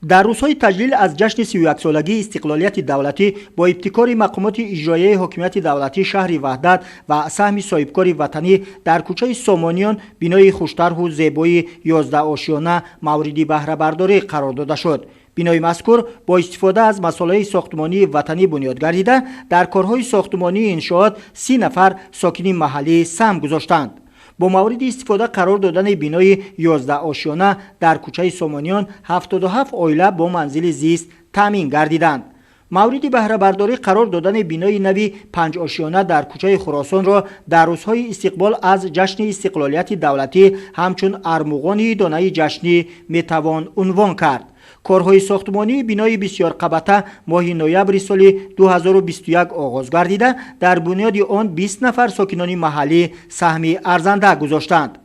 در روزهای تجلیل از جشن 31 سالگی استقلالیت دولتی با ابتکار مقامات اجرایی حکومت دولتی شهر وحدت و سهم صاحبکار وطنی در کوچه سامانیان بینای خوشطرح و زیبای 11 آشیانه مورد بهره برداری قرار داده شد. بینای مذکور با استفاده از مسائل ساختمانی وطنی بنیاد گردیده در کارهای ساختمانی انشاءات 30 نفر ساکن محلی سهم گذاشتند. با مورد استفاده قرار دادن بینای 11 آشیانه در کوچه سامانیان 77 عائله با منزل زیست تامین گردیدند. مورد بهره برداری قرار دادن بینای نوی 5 آشیانه در کوچه خراسان را در روزهای استقبال از جشن استقلالیت دولتی همچون ارمغان دانه جشنی میتوان عنوان کرد. کارهای ساختمانی بینای بسیار قبطه ماه نوامبر سال 2021 آغاز گردیده در بنیاد آن 20 نفر ساکنان محلی سهم ارزنده گذاشتند.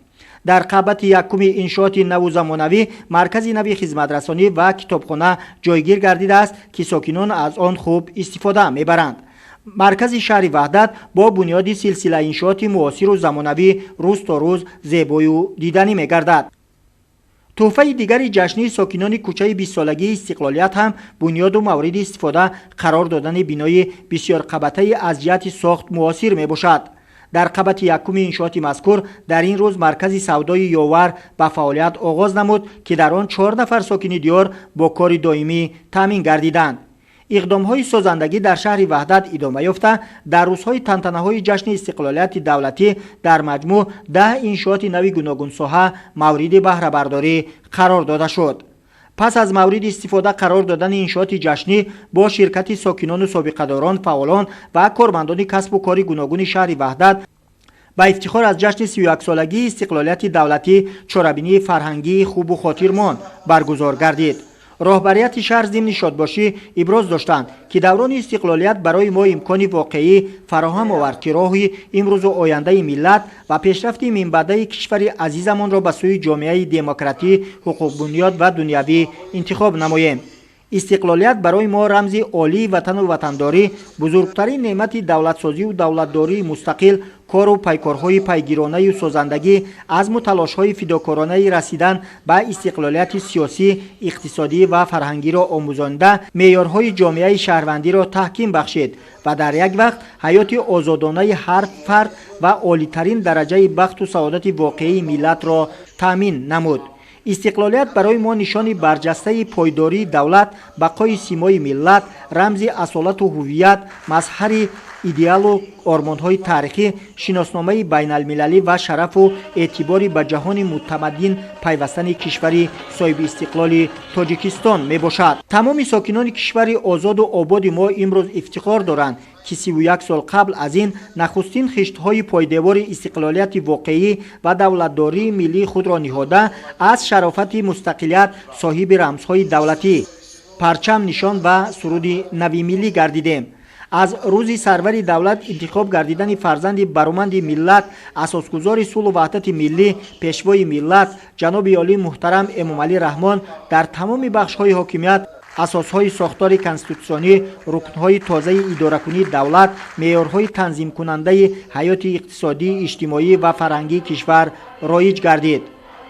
در قبط یکم انشاءات نو زمانوی مرکز نوی خدمترسانی و کتابخانه جایگیر گردیده است که ساکنان از آن خوب استفاده میبرند. مرکز شهر وحدت با بنیاد سلسله انشاءات معاصر و زمانوی روز تا روز زیبا و دیدنی میگردد. تحفه دیگری جشنی ساکنان کوچه 20 سالگی استقلالیت هم بنیاد و مورد استفاده قرار دادن بینای بسیار قبطه از جهت ساخت معاصر می باشد. در قبط یکم انشاءات مذکور در این روز مرکز سودای یاور به فعالیت آغاز نمود که در آن 4 نفر ساکن دیار با کار دائمی تامین گردیدند. اقدام‌های سازندگی در شهر وحدت ادامه یافته در روزهای تنتنه‌های جشن استقلالیت دولتی در مجموع 10 انشاءات نوی گوناگون ساحه مورد بهره برداری قرار داده شد. پس از مورد استفاده قرار دادن انشاءات جشنی با شرکت ساکنان و سابقه‌داران، فعالان و کارمندان کسب و کار گوناگون شهر وحدت با افتخار از جشن 31 سالگی استقلالیت دولتی چهاربینی فرهنگی خوب و خاطرمان برگزار گردید. راهبریت شهر ضمن شادباشی ابراز داشتند که دوران استقلالیت برای ما امکان واقعی فراهم آورد که راه امروز و آینده ملت و پیشرفت منبعد کشور عزیزمان را به سوی جامعه دموکراتی، حقوق بنیاد و دنیوی انتخاب نماییم. استقلالیت برای ما رمز عالی وطن و وطنداری، بزرگترین نعمت دولتسازی و دولتداری مستقل، کار و پیکارهای پیگیرانه و سازندگی، عزم و تلاش‌های فداکارانه رسیدن به استقلالیت سیاسی، اقتصادی و فرهنگی را آموزانده، معیارهای جامعه شهروندی را تحکیم بخشید و در یک وقت حیات آزادانه هر فرد و عالی‌ترین درجه بخت و سعادت واقعی ملت را تامین نمود. استقلالیت برای ما نشان برجسته پایداری دولت، بقای سیمای ملت، رمز اصالت و هویت، مظهر ایدئال و آرمان‌های تاریخی، شناسنامه بین المللی و شرف و اعتباری به جهان متمدن پیوستن کشور صاحب استقلال تاجیکستان می باشد. تمام ساکنان کشور آزاد و آباد ما امروز افتخار دارند که 31 سال قبل از این نخستین خشت‌های پایدار استقلالیت واقعی و دولتداری ملی خود را نهاده از شرافت مستقلیت صاحب رمزهای دولتی، پرچم، نشان و سرود نوی ملی گردیدیم. از روز سرور دولت انتخاب گردیدن فرزند برومند ملت، اساسگزار صلح و وحدت ملی، پیشوای ملت جناب عالی محترم امام علی رحمان در تمام بخش‌های حاکمیت، اساسهای ساختار کنستیتوسیونی، رکن‌های تازه اداره کنی دولت، معیارهای تنظیم کننده حیات اقتصادی، اجتماعی و فرهنگی کشور رایج گردید.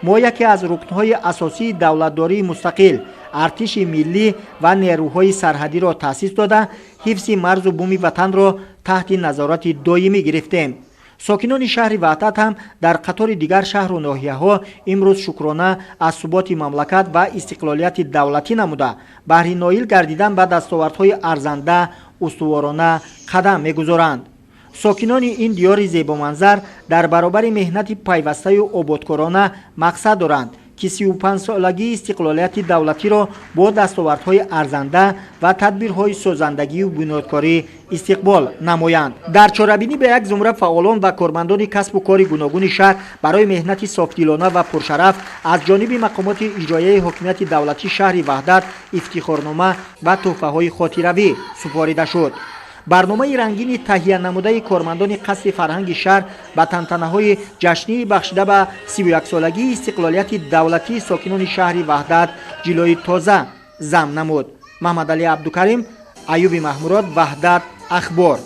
ما یکی از رکن‌های اساسی دولتداری مستقل، ارتش ملی و نیروهای سرحدی را تأسیس داده، حفظ مرز و بوم وطن را تحت نظارت دائمی گرفتیم. ساکنان شهر وحدت هم در قطار دیگر شهر و ناحیه‌ها امروز شکرانه از ثبات مملکت و استقلالیت دولتی نموده بهره نایل گردیدن به دستاوردهای ارزنده استوارانه قدم می‌گذارند. ساکنان این دیار زیبا منظر در برابر مهنت پیوسته و آبادکارانه مقصد دارند که 35 سالگی استقلالیت دولتی را با دستاوردهای ارزنده و تدبیرهای سازندگی و بنیادکاری استقبال نمایند. در چاره‌بینی به یک زمره فعالان و کارمندان کسب و کار گوناگون شهر برای مهنت صافدلانه و پرشرف از جانب مقامات اجرایی حکومت دولتی شهر وحدت افتخارنامه و تحفه‌های خاطروی سپاریده شد. برنامه رنگین تهیه نموده کارمندان قصر فرهنگ شهر به تنتنه‌های جشنی بخشیده به 31 سالگی استقلالیت دولتی ساکنان شهر وحدت جلوی تازه ضم نمود. محمد علی عبدالکریم، ایوب محموراد، وحدت اخبار.